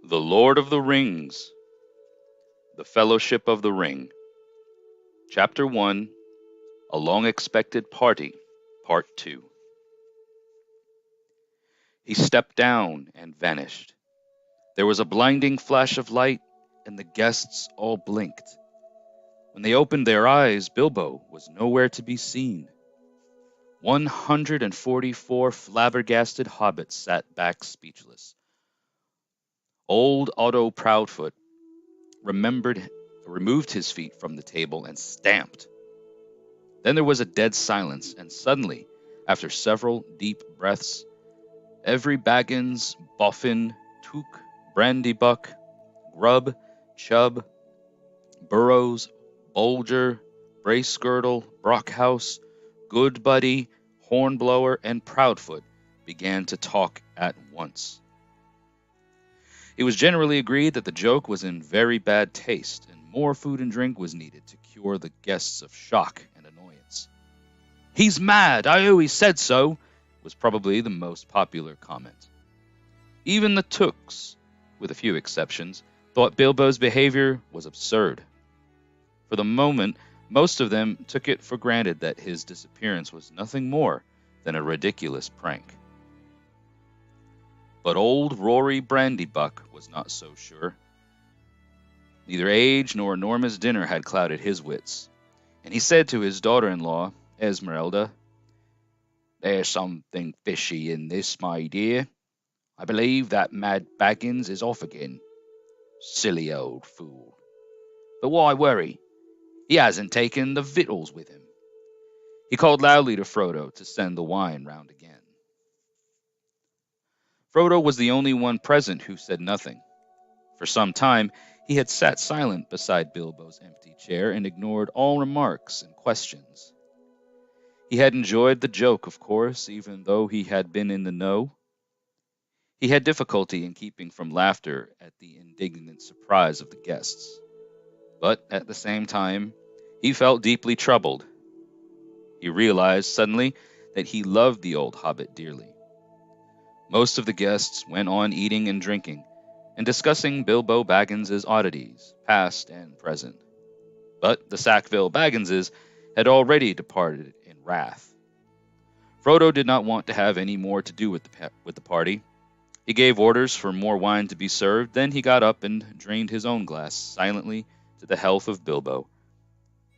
The Lord of the Rings, The Fellowship of the Ring, Chapter 1, A Long-Expected Party, Part 2. He stepped down and vanished. There was a blinding flash of light, and the guests all blinked. When they opened their eyes, Bilbo was nowhere to be seen. 144 flabbergasted hobbits sat back speechless. Old Otto Proudfoot removed his feet from the table and stamped. Then there was a dead silence, and suddenly, after several deep breaths, every Baggins, Boffin, Took, Brandybuck, Grubb, Chubb, Burrows, Bolger, Bracegirdle, Brockhouse, Goodbuddy, Hornblower, and Proudfoot began to talk at once. It was generally agreed that the joke was in very bad taste, and more food and drink was needed to cure the guests of shock and annoyance. "He's mad, I always said so," was probably the most popular comment. Even the Tooks, with a few exceptions, thought Bilbo's behavior was absurd. For the moment, most of them took it for granted that his disappearance was nothing more than a ridiculous prank. But old Rory Brandybuck was not so sure. Neither age nor Norma's dinner had clouded his wits, and he said to his daughter-in-law, Esmeralda, "There's something fishy in this, my dear. I believe that Mad Baggins is off again. Silly old fool. But why worry? He hasn't taken the victuals with him." He called loudly to Frodo to send the wine round again. Frodo was the only one present who said nothing. For some time, he had sat silent beside Bilbo's empty chair and ignored all remarks and questions. He had enjoyed the joke, of course, even though he had been in the know. He had difficulty in keeping from laughter at the indignant surprise of the guests. But at the same time, he felt deeply troubled. He realized suddenly that he loved the old hobbit dearly. Most of the guests went on eating and drinking, and discussing Bilbo Baggins's oddities, past and present. But the Sackville Bagginses had already departed in wrath. Frodo did not want to have any more to do with the party. He gave orders for more wine to be served, then he got up and drained his own glass silently to the health of Bilbo,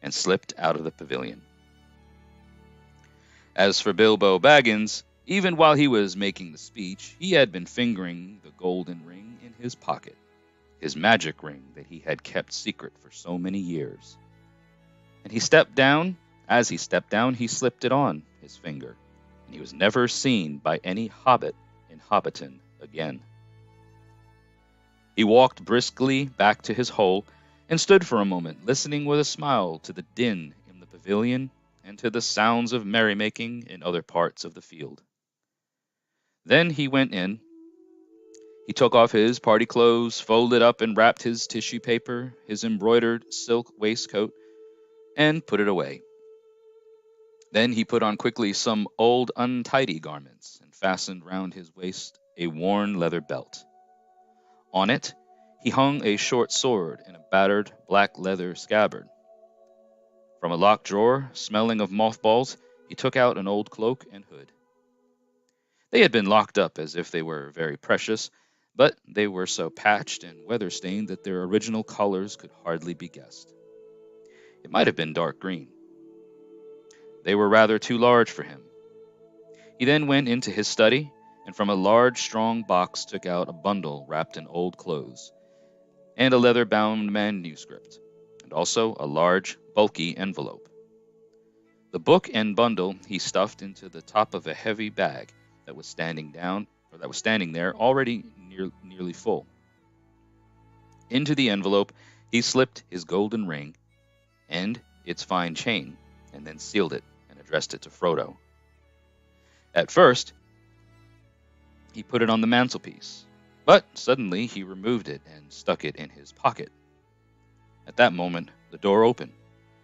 and slipped out of the pavilion. As for Bilbo Baggins, even while he was making the speech, he had been fingering the golden ring in his pocket, his magic ring that he had kept secret for so many years. And as he stepped down, he slipped it on his finger, and he was never seen by any hobbit in Hobbiton again. He walked briskly back to his hole and stood for a moment, listening with a smile to the din in the pavilion and to the sounds of merrymaking in other parts of the field. Then he went in. He took off his party clothes, folded up and wrapped his tissue paper, his embroidered silk waistcoat, and put it away. Then he put on quickly some old untidy garments and fastened round his waist a worn leather belt. On it, he hung a short sword in a battered black leather scabbard. From a locked drawer, smelling of mothballs, he took out an old cloak and hood. They had been locked up as if they were very precious, but they were so patched and weather-stained that their original colors could hardly be guessed. It might have been dark green. They were rather too large for him. He then went into his study, and from a large, strong box took out a bundle wrapped in old clothes, and a leather-bound manuscript, and also a large, bulky envelope. The book and bundle he stuffed into the top of a heavy bag that was standing there already nearly full. Into the envelope he slipped his golden ring and its fine chain, and then sealed it and addressed it to Frodo. At first, he put it on the mantelpiece, but suddenly he removed it and stuck it in his pocket. At that moment, the door opened,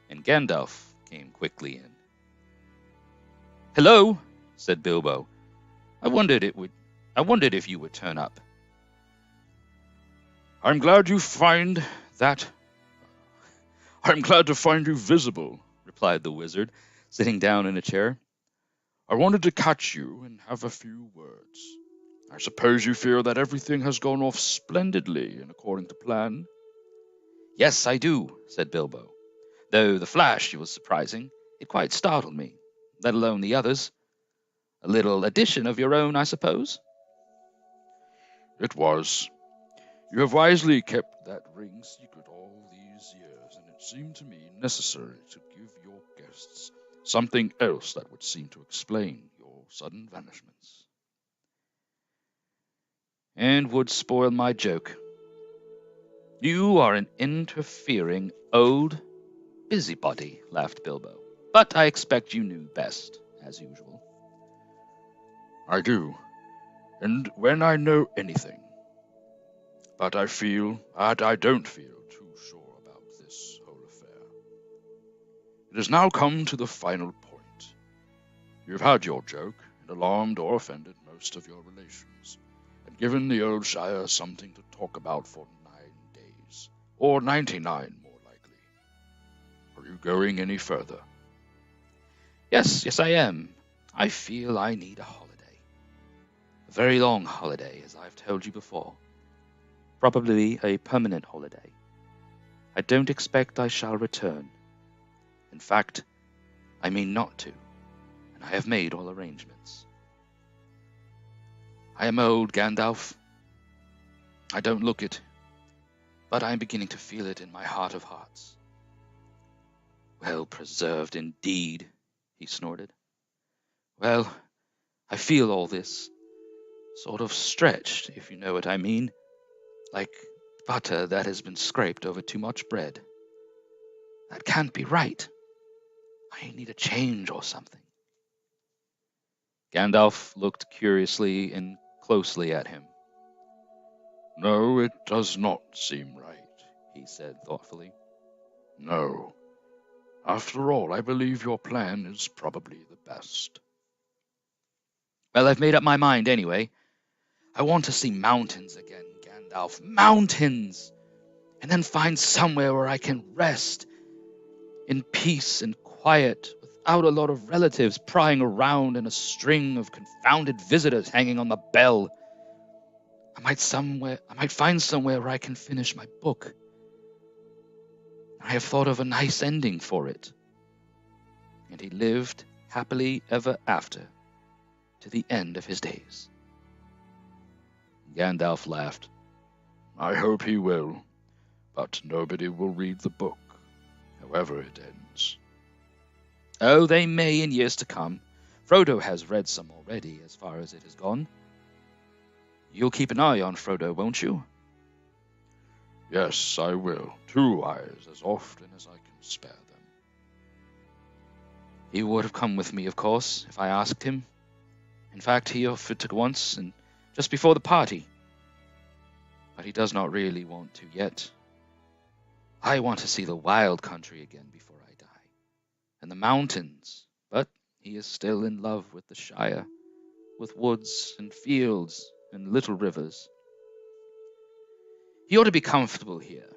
and Gandalf came quickly in. "Hello," said Bilbo. I wondered if you would turn up." I'm glad you find that. I'm glad to find you visible, replied the wizard, sitting down in a chair. I wanted to catch you and have a few words. I suppose you feel that everything has gone off splendidly and according to plan? Yes, I do, said Bilbo. Though the flash was surprising, it quite startled me, let alone the others. A little addition of your own, I suppose? It was. You have wisely kept that ring secret all these years, and it seemed to me necessary to give your guests something else that would seem to explain your sudden vanishments. And would spoil my joke. You are an interfering old busybody, laughed Bilbo. But I expect you knew best, as usual. I do, and when I know anything. But I don't feel too sure about this whole affair. It has now come to the final point. You've had your joke, and alarmed or offended most of your relations, and given the old Shire something to talk about for 9 days, or 99 more likely. Are you going any further? Yes, I am. I feel I need a holiday. A very long holiday, as I've told you before. Probably a permanent holiday. I don't expect I shall return. In fact, I mean not to, and I have made all arrangements. I am old, Gandalf. I don't look it, but I am beginning to feel it in my heart of hearts. Well preserved indeed, he snorted. Well, I feel all this, sort of stretched, if you know what I mean, like butter that has been scraped over too much bread. That can't be right. I need a change or something. Gandalf looked curiously and closely at him. No, it does not seem right, he said thoughtfully. No. After all, I believe your plan is probably the best. Well, I've made up my mind anyway. I want to see mountains again, Gandalf. Mountains! And then find somewhere where I can rest in peace and quiet, without a lot of relatives prying around and a string of confounded visitors hanging on the bell. I might find somewhere where I can finish my book. I have thought of a nice ending for it. And he lived happily ever after, to the end of his days. Gandalf laughed. I hope he will, but nobody will read the book, however it ends. Oh, they may in years to come. Frodo has read some already, as far as it has gone. You'll keep an eye on Frodo, won't you? Yes, I will. 2 eyes, as often as I can spare them. He would have come with me, of course, if I asked him. In fact, he offered to once, and just before the party. But he does not really want to yet. I want to see the wild country again before I die, and the mountains, but he is still in love with the Shire, with woods and fields and little rivers. He ought to be comfortable here.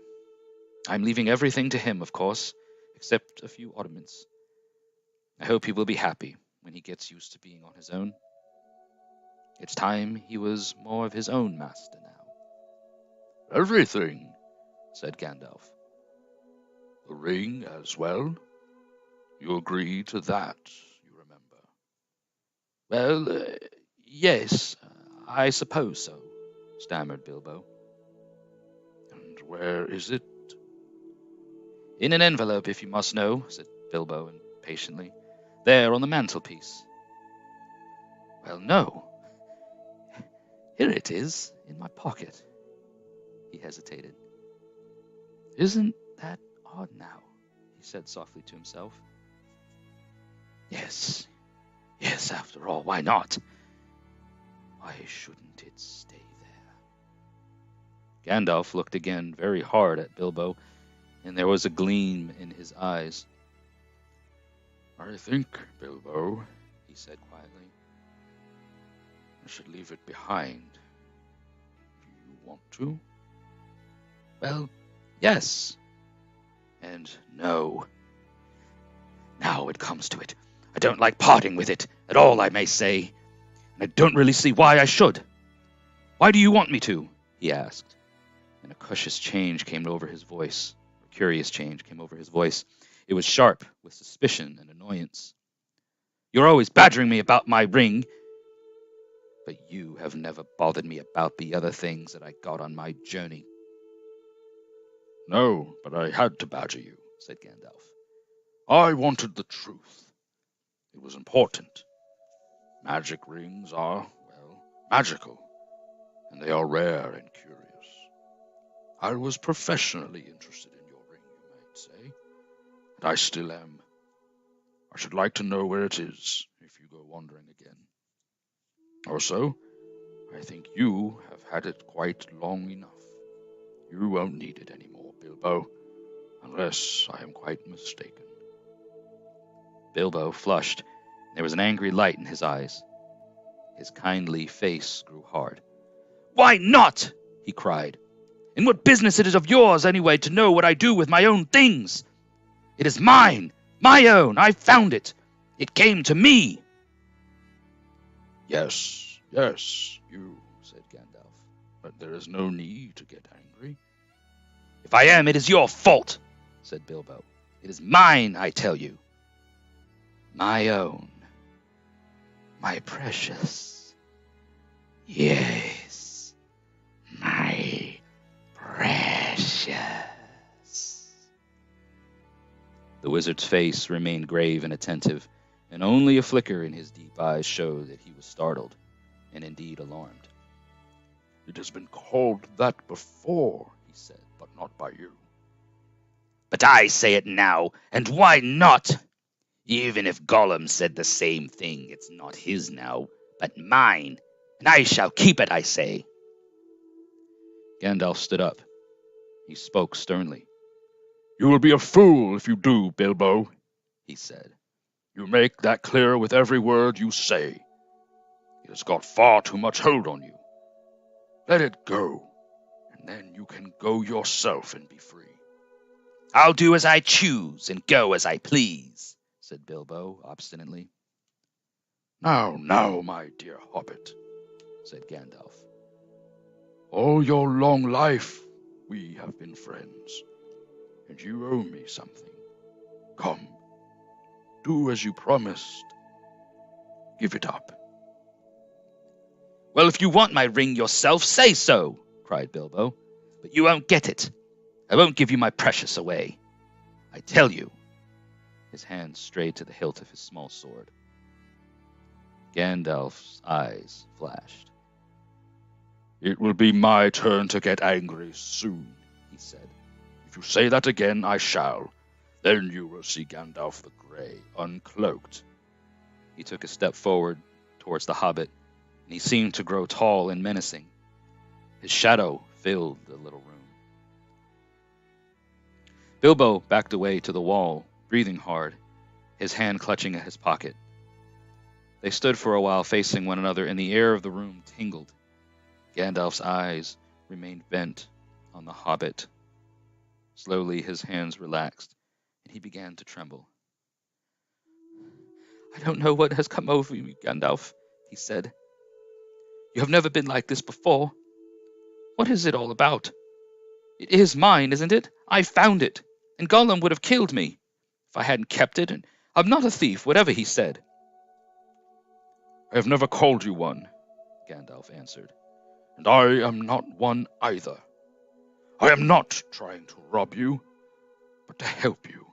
I'm leaving everything to him, of course, except a few ornaments. I hope he will be happy when he gets used to being on his own. It's time he was more of his own master now. Everything, said Gandalf. The ring as well? You agree to that, you remember? Well, yes, I suppose so, stammered Bilbo. And where is it? In an envelope, if you must know, said Bilbo impatiently. There, on the mantelpiece. Well, no. Here it is, in my pocket. He hesitated. Isn't that odd now? He said softly to himself. Yes, after all, why not? Why shouldn't it stay there? Gandalf looked again very hard at Bilbo, and there was a gleam in his eyes. I think, Bilbo, he said quietly, I should leave it behind. Do you want to? Well, yes. And no. Now it comes to it. I don't like parting with it at all, I may say, and I don't really see why I should. Why do you want me to? He asked, and a curious change came over his voice. It was sharp with suspicion and annoyance. You're always badgering me about my ring, but you have never bothered me about the other things that I got on my journey. No, but I had to badger you, said Gandalf. I wanted the truth. It was important. Magic rings are, well, magical, and they are rare and curious. I was professionally interested in your ring, you might say, and I still am. I should like to know where it is, if you go wandering again. Also, I think you have had it quite long enough. You won't need it anymore, Bilbo, unless I am quite mistaken. Bilbo flushed. There was an angry light in his eyes. His kindly face grew hard. Why not? He cried. And what business it is of yours, anyway, to know what I do with my own things? It is mine, my own. I found it. It came to me. Yes, you, said Gandalf. But there is no need to get angry. If I am, it is your fault, said Bilbo. It is mine, I tell you. My own. My precious. Yes, my precious. The wizard's face remained grave and attentive, and only a flicker in his deep eyes showed that he was startled, and indeed alarmed. It has been called that before, he said, but not by you. But I say it now, and why not? Even if Gollum said the same thing, it's not his now, but mine, and I shall keep it, I say. Gandalf stood up. He spoke sternly. You will be a fool if you do, Bilbo, he said. You make that clear with every word you say. It has got far too much hold on you. Let it go, and then you can go yourself and be free. I'll do as I choose and go as I please, said Bilbo obstinately. Now, my dear hobbit, said Gandalf. All your long life we have been friends, and you owe me something. Come, do as you promised. Give it up. Well, if you want my ring yourself, say so, cried Bilbo. But you won't get it. I won't give you my precious away. I tell you. His hand strayed to the hilt of his small sword. Gandalf's eyes flashed. It will be my turn to get angry soon, he said. If you say that again, I shall. Then you will see Gandalf the Grey, uncloaked. He took a step forward towards the hobbit, and he seemed to grow tall and menacing. His shadow filled the little room. Bilbo backed away to the wall, breathing hard, his hand clutching at his pocket. They stood for a while facing one another, and the air of the room tingled. Gandalf's eyes remained bent on the hobbit. Slowly his hands relaxed, and he began to tremble. I don't know what has come over you, Gandalf, he said. You have never been like this before. What is it all about? It is mine, isn't it? I found it, and Gollum would have killed me if I hadn't kept it, and I'm not a thief, whatever he said. I have never called you one, Gandalf answered, and I am not one either. I am not trying to rob you, but to help you.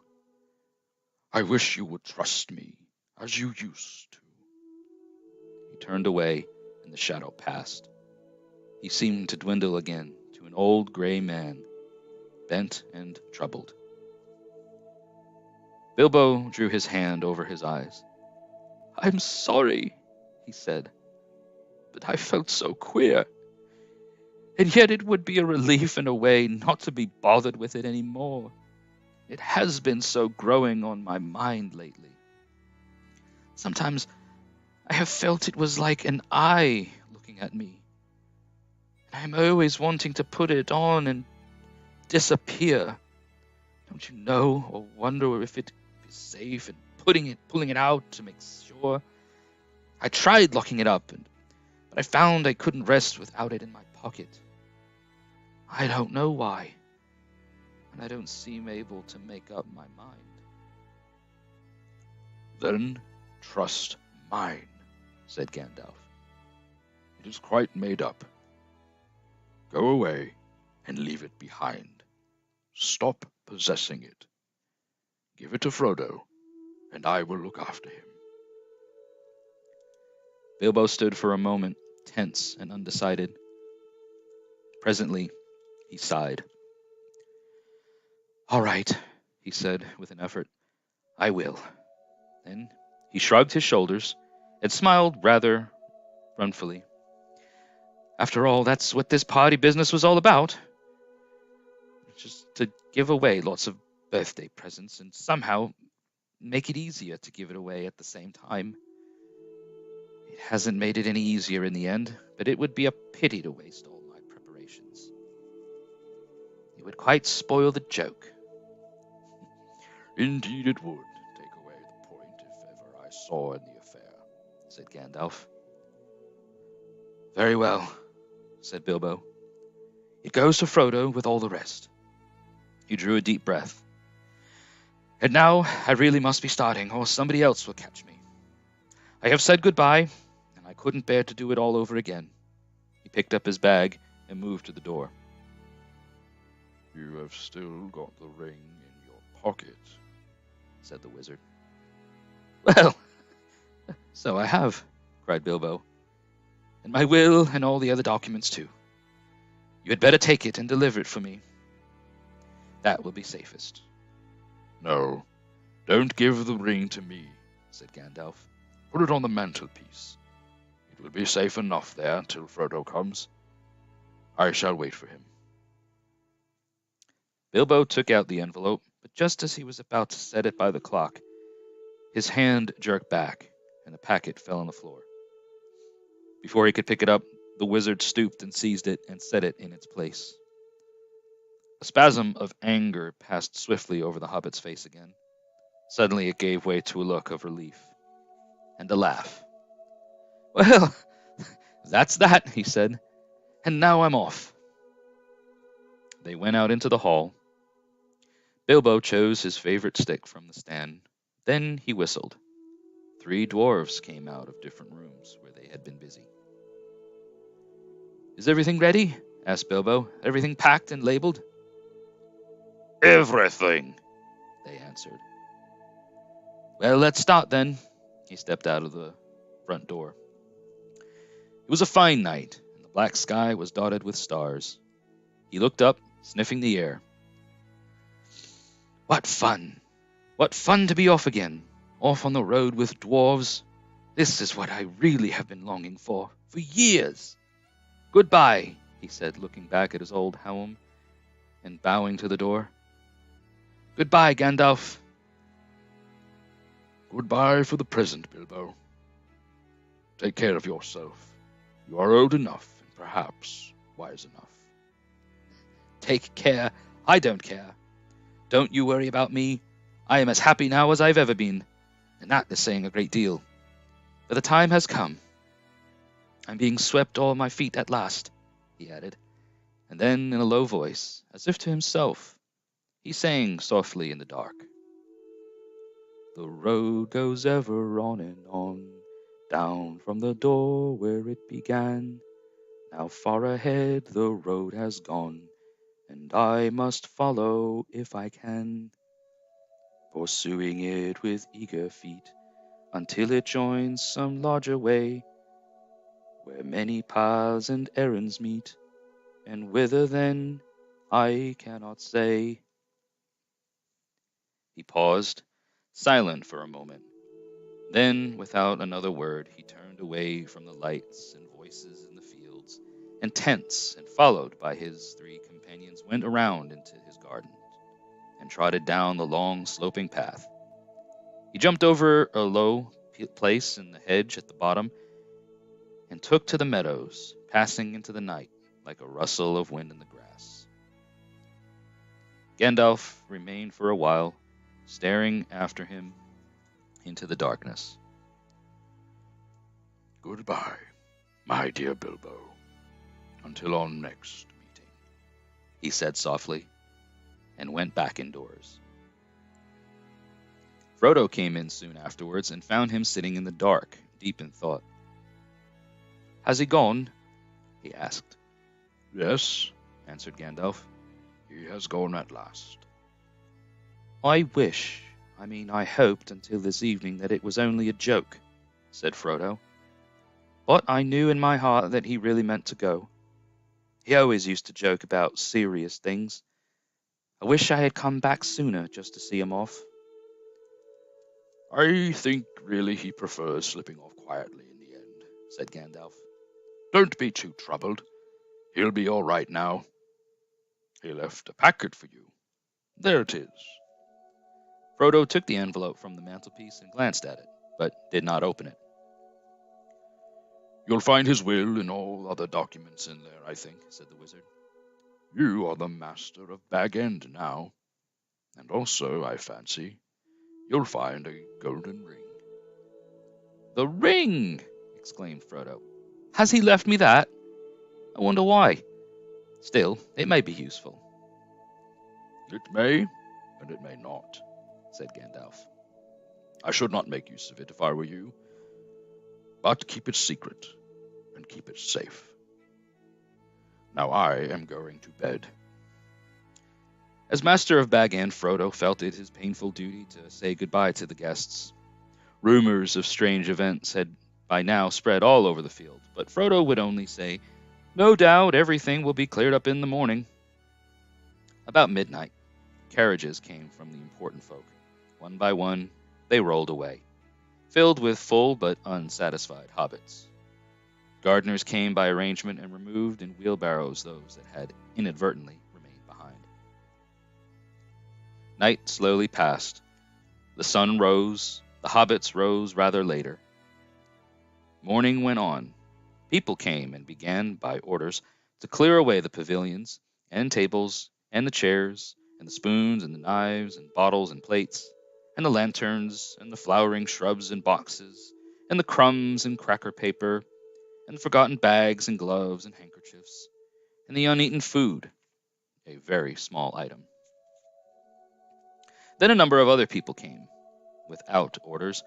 I wish you would trust me, as you used to. He turned away, and the shadow passed. He seemed to dwindle again to an old gray man, bent and troubled. Bilbo drew his hand over his eyes. I'm sorry, he said, but I felt so queer. And yet it would be a relief in a way not to be bothered with it anymore. It has been so growing on my mind lately. Sometimes I have felt it was like an eye looking at me. And I'm always wanting to put it on and disappear. Don't you know or wonder if it is safe and pulling it out to make sure? I tried locking it up, but I found I couldn't rest without it in my pocket. I don't know why, and I don't seem able to make up my mind. Then trust mine, said Gandalf. It is quite made up. Go away and leave it behind. Stop possessing it. Give it to Frodo, and I will look after him. Bilbo stood for a moment, tense and undecided. Presently, he sighed. All right, he said with an effort. I will. Then he shrugged his shoulders and smiled rather ruefully. After all, that's what this party business was all about. Just to give away lots of birthday presents and somehow make it easier to give it away at the same time. It hasn't made it any easier in the end, but it would be a pity to waste all my preparations. It would quite spoil the joke. Indeed it would take away the point if ever I saw in the affair, said Gandalf. Very well, said Bilbo. It goes to Frodo with all the rest. He drew a deep breath. And now I really must be starting, or somebody else will catch me. I have said goodbye, and I couldn't bear to do it all over again. He picked up his bag and moved to the door. You have still got the ring in your pocket, said the wizard. Well, so I have, cried Bilbo. And my will and all the other documents too. You had better take it and deliver it for me. That will be safest. No, don't give the ring to me, said Gandalf. Put it on the mantelpiece. It will be safe enough there till Frodo comes. I shall wait for him. Bilbo took out the envelope, but just as he was about to set it by the clock, his hand jerked back, and the packet fell on the floor. Before he could pick it up, the wizard stooped and seized it and set it in its place. A spasm of anger passed swiftly over the hobbit's face again. Suddenly it gave way to a look of relief and a laugh. Well, that's that, he said, and now I'm off. They went out into the hall. Bilbo chose his favorite stick from the stand. Then he whistled. 3 dwarves came out of different rooms where they had been busy. Is everything ready? Asked Bilbo. Everything packed and labeled? Everything, they answered. Well, let's start then. He stepped out of the front door. It was a fine night, and the black sky was dotted with stars. He looked up, sniffing the air. What fun! What fun to be off again, off on the road with dwarves. This is what I really have been longing for years. Goodbye, he said, looking back at his old home and bowing to the door. Goodbye, Gandalf. Goodbye for the present, Bilbo. Take care of yourself. You are old enough and perhaps wise enough. Take care. I don't care. Don't you worry about me. I am as happy now as I've ever been, and that is saying a great deal. But the time has come. I'm being swept off my feet at last, he added, and then in a low voice, as if to himself, he sang softly in the dark. The road goes ever on and on, down from the door where it began. Now far ahead the road has gone, and I must follow if I can, pursuing it with eager feet, until it joins some larger way, where many paths and errands meet, and whither then I cannot say. He paused, silent for a moment. Then, without another word, he turned away from the lights and voices in the fields, and tense and followed by his 3 companions went around into his garden and trotted down the long sloping path. He jumped over a low place in the hedge at the bottom and took to the meadows, passing into the night like a rustle of wind in the grass. Gandalf remained for a while, staring after him into the darkness. Goodbye, my dear Bilbo, until our next meeting, He said softly, and went back indoors. Frodo came in soon afterwards and found him sitting in the dark, deep in thought. "Has he gone?" he asked. Yes, answered Gandalf. he has gone at last. I hoped until this evening that it was only a joke, said Frodo. But I knew in my heart that he really meant to go. He always used to joke about serious things. I wish I had come back sooner just to see him off. I think really he prefers slipping off quietly in the end, said Gandalf. Don't be too troubled. He'll be all right now. He left a packet for you. There it is. Frodo took the envelope from the mantelpiece and glanced at it, but did not open it. You'll find his will and all other documents in there, I think, said the wizard. You are the master of Bag End now. And also, I fancy, you'll find a golden ring. The ring! exclaimed Frodo. Has he left me that? I wonder why. Still, it may be useful. It may, and it may not, said Gandalf. I should not make use of it if I were you, but keep it secret and keep it safe. Now I am going to bed. As master of Bag End, Frodo felt it his painful duty to say goodbye to the guests. Rumors of strange events had by now spread all over the field, but Frodo would only say, No doubt everything will be cleared up in the morning. About midnight, carriages came from the important folk. One by one, they rolled away, filled with full but unsatisfied hobbits. Gardeners came by arrangement and removed in wheelbarrows those that had inadvertently remained behind. Night slowly passed. The sun rose. The hobbits rose rather later. Morning went on. People came and began, by orders, to clear away the pavilions and tables and the chairs and the spoons and the knives and bottles and plates and the lanterns and the flowering shrubs and boxes and the crumbs and cracker paper and the forgotten bags and gloves and handkerchiefs and the uneaten food, a very small item. Then a number of other people came, without orders,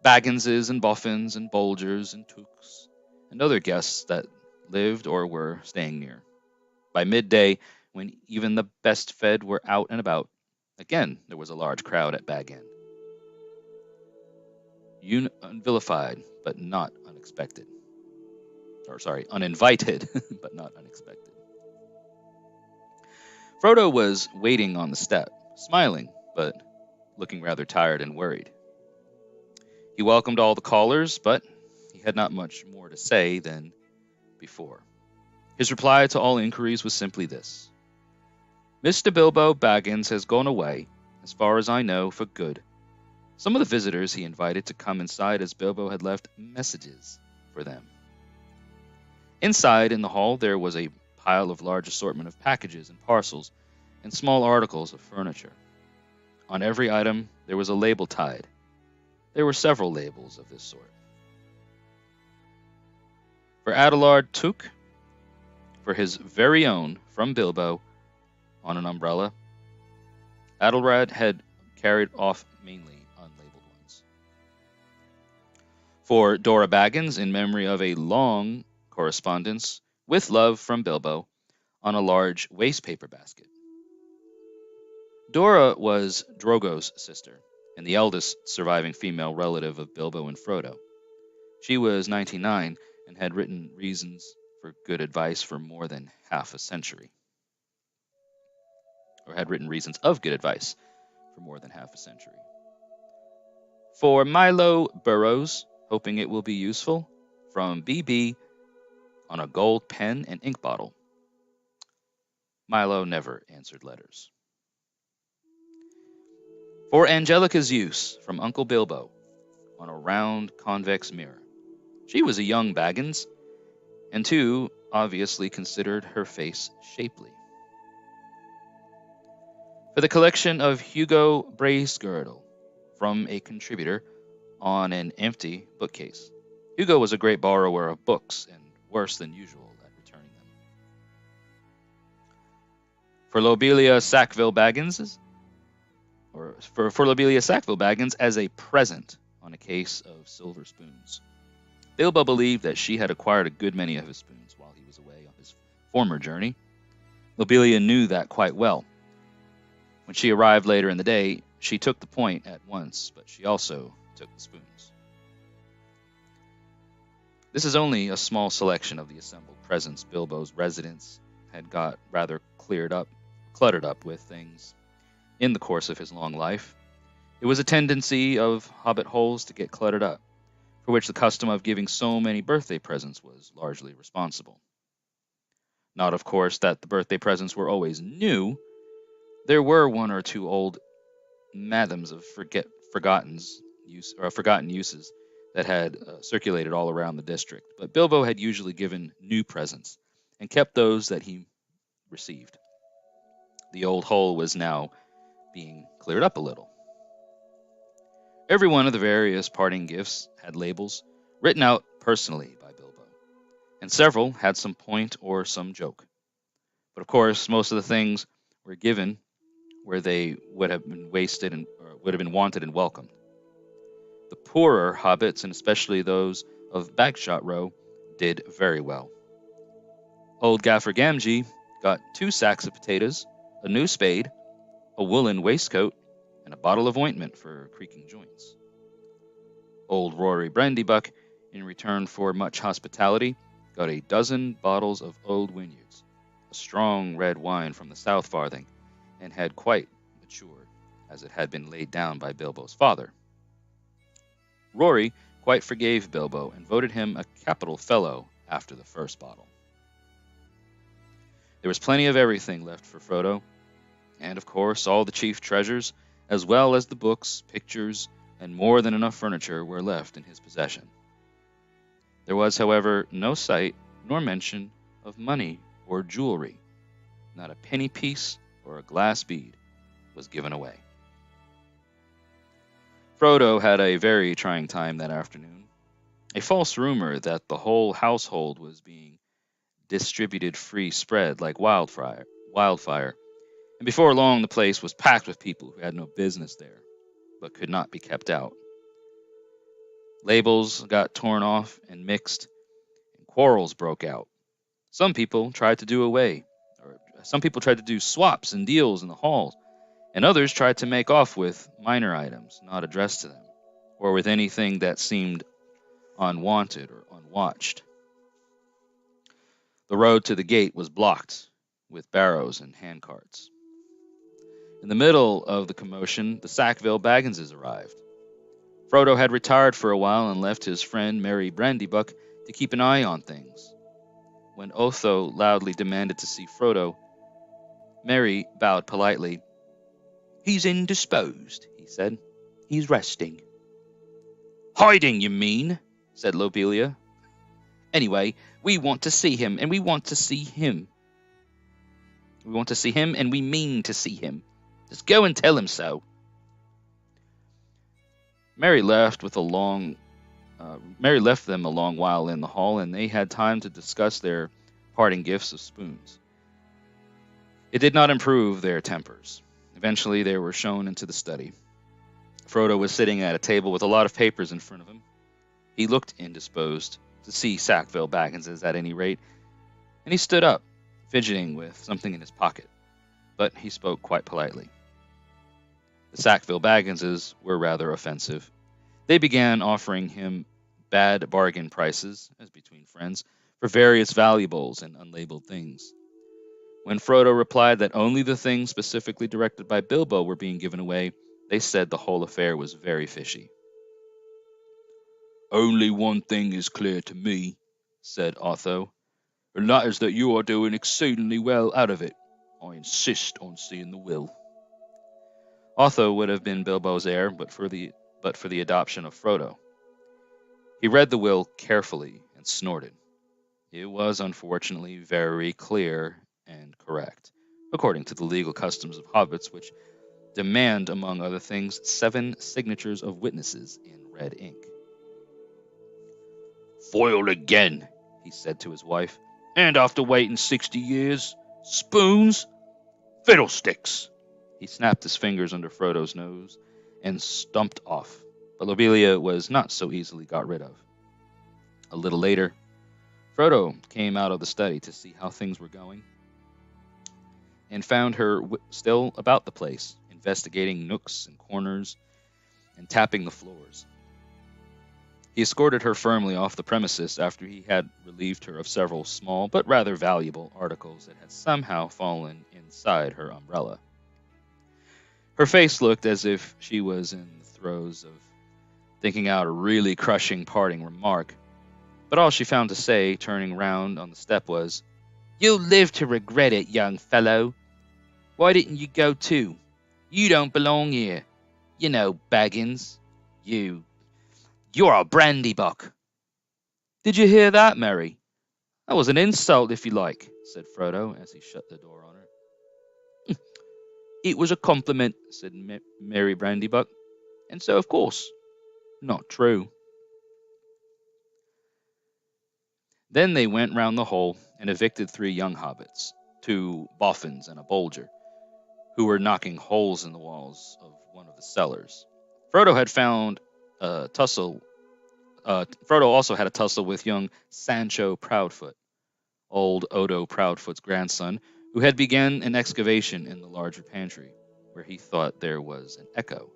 Bagginses and Boffins and Bolgers and Tooks, and other guests that lived or were staying near. By midday, when even the best fed were out and about, again there was a large crowd at Bag End. Unvilified, but not unexpected. Uninvited, but not unexpected. Frodo was waiting on the step, smiling, but looking rather tired and worried. He welcomed all the callers, but he had not much more to say than before. His reply to all inquiries was simply this. Mr. Bilbo Baggins has gone away, as far as I know, for good. Some of the visitors he invited to come inside as Bilbo had left messages for them. Inside, in the hall, there was a pile of large assortment of packages and parcels and small articles of furniture. On every item, there was a label tied. There were several labels of this sort. For J.R.R Took, for his very own, from Bilbo, on an umbrella. Adalrad had carried off mainly unlabeled ones. For Dora Baggins, in memory of a long correspondence with love from Bilbo, on a large wastepaper basket. Dora was Drogo's sister, and the eldest surviving female relative of Bilbo and Frodo. She was 99 and had written reasons for good advice for more than half a century. Or had written reasons of good advice for more than half a century. For Milo Burrows, hoping it will be useful, from BB on a gold pen and ink bottle. Milo never answered letters. For Angelica's use, from Uncle Bilbo, on a round convex mirror. She was a young Baggins, and too obviously considered her face shapely. For the collection of Hugo Bracegirdle from a contributor on an empty bookcase. Hugo was a great borrower of books and worse than usual at returning them. For Lobelia Sackville Baggins, for Lobelia Sackville Baggins as a present on a case of silver spoons. Bilbo believed that she had acquired a good many of his spoons while he was away on his former journey. Lobelia knew that quite well. When she arrived later in the day, she took the point at once, but she also took the spoons. This is only a small selection of the assembled presents Bilbo's residence had got rather cluttered up with things in the course of his long life. It was a tendency of hobbit holes to get cluttered up, for which the custom of giving so many birthday presents was largely responsible. Not, of course, that the birthday presents were always new. There were one or two old madams of forgotten uses that had circulated all around the district, but Bilbo had usually given new presents and kept those that he received. The old hole was now being cleared up a little. Every one of the various parting gifts had labels written out personally by Bilbo, and several had some point or some joke. But of course, most of the things were given where they would have been wasted or would have been wanted and welcomed. The poorer hobbits, and especially those of Bagshot Row, did very well. Old Gaffer Gamgee got 2 sacks of potatoes, a new spade, a woolen waistcoat, and a bottle of ointment for creaking joints. Old Rory Brandybuck, in return for much hospitality, got a dozen bottles of Old Wynyards, a strong red wine from the South Farthing, and had quite matured, as it had been laid down by Bilbo's father. Rory quite forgave Bilbo and voted him a capital fellow after the first bottle. There was plenty of everything left for Frodo, and of course all the chief treasures, as well as the books, pictures, and more than enough furniture were left in his possession. There was, however, no sight nor mention of money or jewelry. Not a penny piece or a glass bead was given away. Frodo had a very trying time that afternoon. A false rumor that the whole household was being distributed free spread like wildfire, and before long the place was packed with people who had no business there, but could not be kept out. Labels got torn off and mixed, and quarrels broke out. Some people tried to do swaps and deals in the halls, and others tried to make off with minor items not addressed to them, or with anything that seemed unwanted or unwatched. The road to the gate was blocked with barrows and handcarts. In the middle of the commotion, the Sackville Bagginses arrived. Frodo had retired for a while and left his friend Merry Brandybuck to keep an eye on things. When Otho loudly demanded to see Frodo, Merry bowed politely. "He's indisposed," he said. "He's resting." "Hiding, you mean?" said Lobelia. "Anyway, we want to see him, and we want to see him. We want to see him, and we mean to see him. Just go and tell him so." Merry left them a long while in the hall, and they had time to discuss their parting gifts of spoons. It did not improve their tempers. Eventually, they were shown into the study. Frodo was sitting at a table with a lot of papers in front of him. He looked indisposed to see Sackville Bagginses at any rate, and he stood up, fidgeting with something in his pocket, but he spoke quite politely. The Sackville Bagginses were rather offensive. They began offering him bad bargain prices, as between friends, for various valuables and unlabeled things. When Frodo replied that only the things specifically directed by Bilbo were being given away, they said the whole affair was very fishy. "Only one thing is clear to me," said Otho, "and that is that you are doing exceedingly well out of it. I insist on seeing the will." Otho would have been Bilbo's heir but for the adoption of Frodo. He read the will carefully and snorted. It was unfortunately very clear and correct, according to the legal customs of hobbits, which demand, among other things, 7 signatures of witnesses in red ink. Foiled again, He said to his wife. and after waiting 60 years. Spoons? Fiddlesticks! He snapped his fingers under Frodo's nose and stumped off, but Lobelia was not so easily got rid of. A little later, Frodo came out of the study to see how things were going and found her still about the place, investigating nooks and corners and tapping the floors. He escorted her firmly off the premises after he had relieved her of several small but rather valuable articles that had somehow fallen inside her umbrella. Her face looked as if she was in the throes of thinking out a really crushing parting remark, but all she found to say, turning round on the step, was, "You'll live to regret it, young fellow. Why didn't you go too? You don't belong here. You know, Baggins. You're a brandy-buck." "Did you hear that, Mary? That was an insult, if you like," said Frodo as he shut the door on her. "It was a compliment," said Mary Brandybuck, "and so, of course, not true." Then they went round the hole and evicted 3 young hobbits, 2 boffins and a bolger, who were knocking holes in the walls of one of the cellars. Frodo had found a tussle. Frodo also had a tussle with young Sancho Proudfoot, old Odo Proudfoot's grandson, who had begun an excavation in the larger pantry, where he thought there was an echo.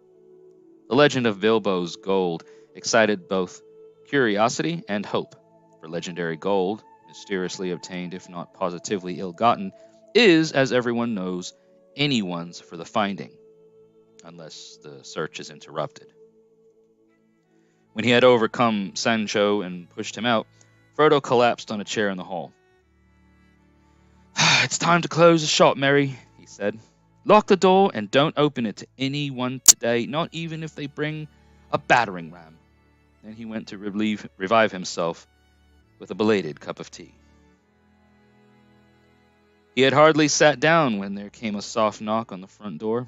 The legend of Bilbo's gold excited both curiosity and hope, for legendary gold, mysteriously obtained if not positively ill-gotten, is, as everyone knows, anyone's for the finding, unless the search is interrupted. When he had overcome Sancho and pushed him out, Frodo collapsed on a chair in the hall. "It's time to close the shop, Mary," he said. "Lock the door and don't open it to anyone today, not even if they bring a battering ram." Then he went to revive himself with a belated cup of tea. He had hardly sat down when there came a soft knock on the front door.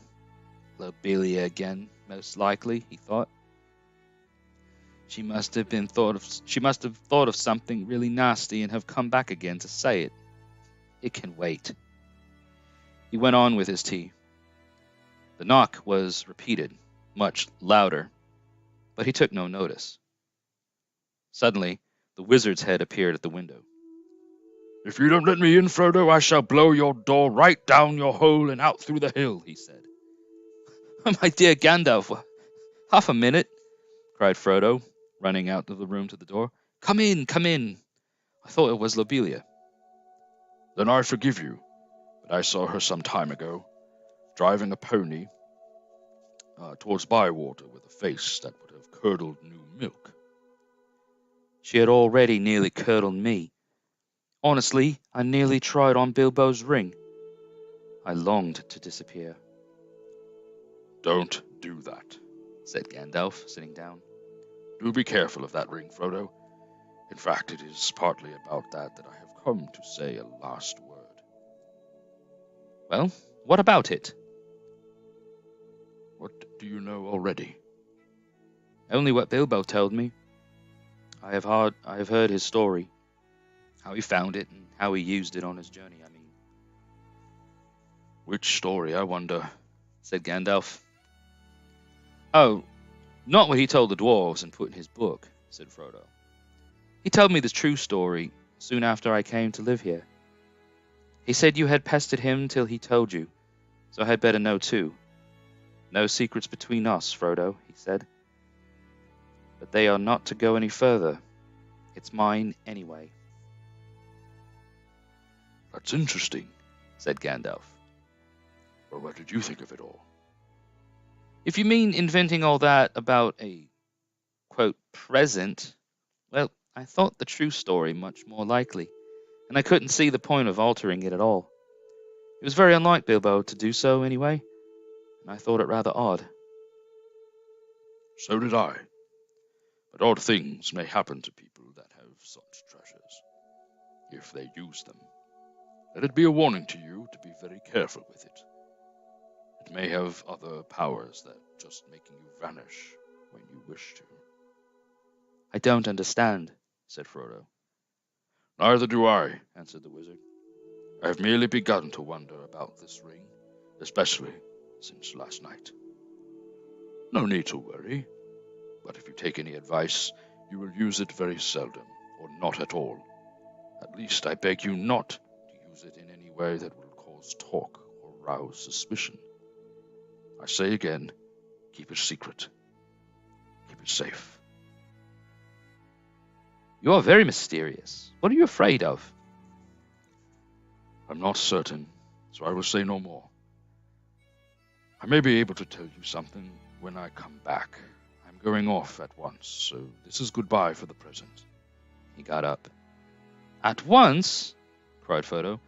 Lobelia again, most likely, he thought. She must have thought of something really nasty and have come back again to say it. It can wait. He went on with his tea. The knock was repeated, much louder, but he took no notice. Suddenly, the wizard's head appeared at the window. "If you don't let me in, Frodo, I shall blow your door right down your hole and out through the hill," he said. "Oh, my dear Gandalf, half a minute," cried Frodo, running out of the room to the door. Come in, come in. I thought it was Lobelia." "Then I forgive you, but I saw her some time ago, driving a pony towards Bywater with a face that would have curdled new milk." She had already nearly curdled me. Honestly, I nearly tried on Bilbo's ring. I longed to disappear. "Don't do that," said Gandalf, sitting down. "Do be careful of that ring, Frodo. In fact, it is partly about that I have come to say a last word." Well, what about it? What do you know already? Only what Bilbo told me. I have heard his story. How he found it and how he used it on his journey, I mean. "Which story, I wonder?" said Gandalf. "Oh, not what he told the dwarves and put in his book," said Frodo. "He told me the true story soon after I came to live here. He said you had pestered him till he told you, so I had better know too. No secrets between us, Frodo," he said. "But they are not to go any further. It's mine anyway." "That's interesting," said Gandalf. "Well, what did you think of it all?" "If you mean inventing all that about a, quote, present, well, I thought the true story much more likely, and I couldn't see the point of altering it at all. It was very unlike Bilbo to do so anyway, and I thought it rather odd." "So did I. But odd things may happen to people that have such treasures, if they use them. Let it be a warning to you to be very careful with it. It may have other powers that just making you vanish when you wish to. I don't understand, said Frodo. Neither do I, answered the wizard. I have merely begun to wonder about this ring, especially since last night. No need to worry, but if you take any advice, you will use it very seldom, or not at all. At least I beg you not to use it in any way that will cause talk or rouse suspicion. I say again, keep it secret. Keep it safe. You are very mysterious. What are you afraid of? I'm not certain, so I will say no more. I may be able to tell you something when I come back. I'm going off at once, so this is goodbye for the present. He got up. At once? Cried Frodo.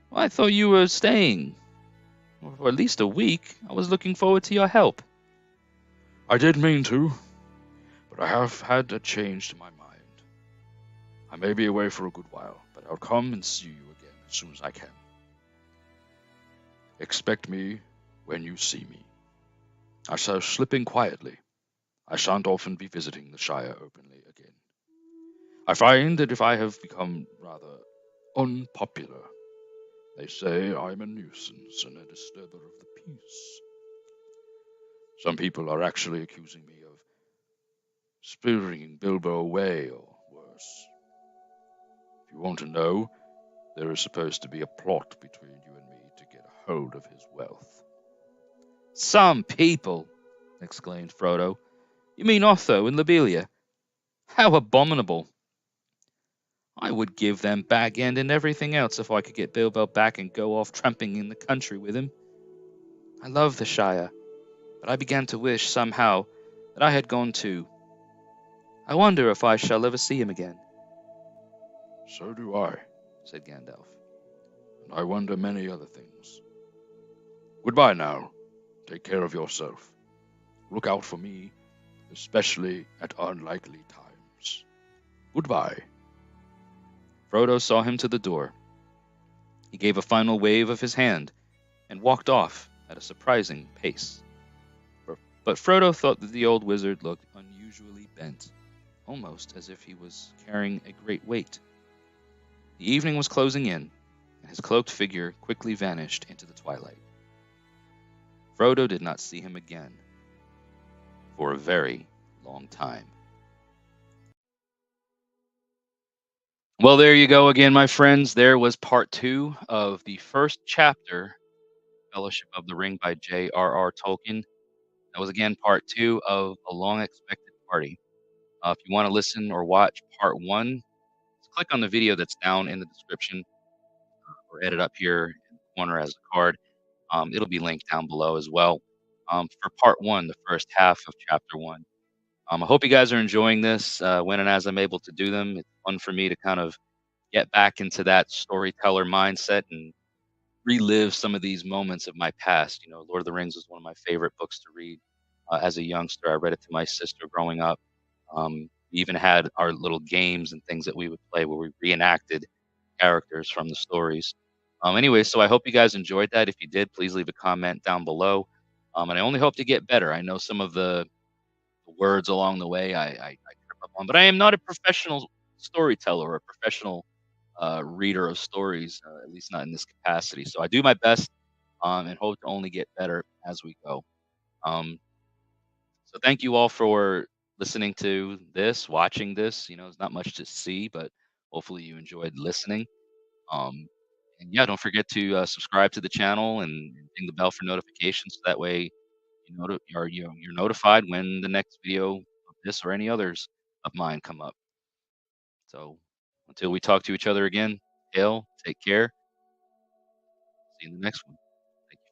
Well, I thought you were staying. Or for at least a week. I was looking forward to your help. I did mean to, but I have had a change to my mind. I may be away for a good while, but I'll come and see you again as soon as I can. Expect me when you see me. I shall slip in quietly. I shan't often be visiting the Shire openly again. I find that if I have become rather unpopular, they say I'm a nuisance and a disturber of the peace. Some people are actually accusing me of spiriting Bilbo away or worse. If you want to know, there is supposed to be a plot between you and me to get a hold of his wealth. Some people, exclaimed Frodo. You mean Otho and Lobelia? How abominable! I would give them Bag End and everything else if I could get Bilbo back and go off tramping in the country with him. I love the Shire, but I began to wish, somehow, that I had gone too. I wonder if I shall ever see him again. So do I, said Gandalf. And I wonder many other things. Goodbye now. Take care of yourself. Look out for me, especially at unlikely times. Goodbye. Frodo saw him to the door. He gave a final wave of his hand and walked off at a surprising pace. But Frodo thought that the old wizard looked unusually bent, almost as if he was carrying a great weight. The evening was closing in, and his cloaked figure quickly vanished into the twilight. Frodo did not see him again for a very long time. Well, there you go again, my friends. There was part 2 of the first chapter, Fellowship of the Ring by J.R.R Tolkien. That was again part 2 of A Long Expected Party. If you want to listen or watch part 1, just click on the video that's down in the description or edit up here in the corner as a card. It'll be linked down below as well. For part 1, the first half of chapter 1. I hope you guys are enjoying this when and as I'm able to do them. It's fun for me to kind of get back into that storyteller mindset and relive some of these moments of my past. You know, Lord of the Rings was one of my favorite books to read as a youngster. I read it to my sister growing up. We even had our little games and things that we would play where we reenacted characters from the stories. Anyway, so I hope you guys enjoyed that. If you did, please leave a comment down below. And I only hope to get better. I know some of the words along the way I trip up on, but I am not a professional storyteller or a professional reader of stories, at least not in this capacity. So I do my best and hope to only get better as we go. Um, so thank you all for listening to this, watching this. You know, there's not much to see, but hopefully you enjoyed listening. Um, and yeah, don't forget to subscribe to the channel and ding the bell for notifications. So that way, you're notified when the next video of this or any others of mine come up. So until we talk to each other again, hail, take care. See you in the next one.